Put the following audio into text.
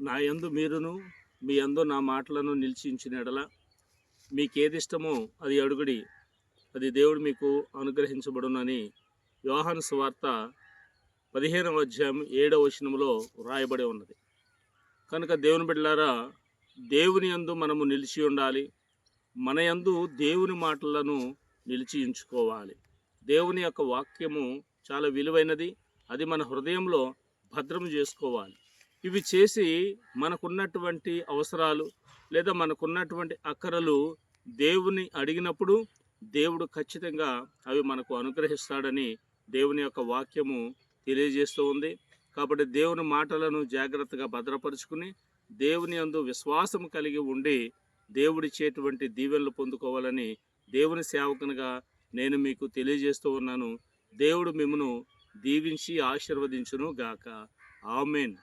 నా యందు మీరును మీ యందు నా మాటలను నిలిచించిన ఎడల మీకేది ఇష్టమో అది అడుగుడి, అది దేవుడు మీకు అనుగ్రహించబడునని యోహాను సువార్త 15వ అధ్యాయం 7వ వచనములో వ్రాయబడి ఉన్నది. కనుక దేవుని బిడ్డలారా, దేవుని యందు మనము నిలిచి ఉండాలి. మన యందు దేవుని మాటలను నిలిచి ఉంచుకోవాలి. దేవుని యొక్క వాక్యము చాలా విలువైనది. అది మన హృదయంలో భద్రం చేసుకోవాలి. ఇవి చేసి మనకున్నటువంటి అవసరాలు లేదా మనకున్నటువంటి అక్కరలు దేవుని అడిగినప్పుడు దేవుడు ఖచ్చితంగా అవి మనకు అనుగ్రహిస్తాడని దేవుని యొక్క వాక్యము తెలియజేస్తూ ఉంది. కాబట్టి దేవుని మాటలను జాగ్రత్తగా భద్రపరుచుకుని దేవుని యందు విశ్వాసం కలిగి ఉండి దేవుడిచ్చేటువంటి దీవెనలు పొందుకోవాలని దేవుని సేవకునిగా నేను మీకు తెలియజేస్తూ ఉన్నాను. దేవుడు మిమ్మును దీవించి ఆశీర్వదించును గాక. ఆమేన్.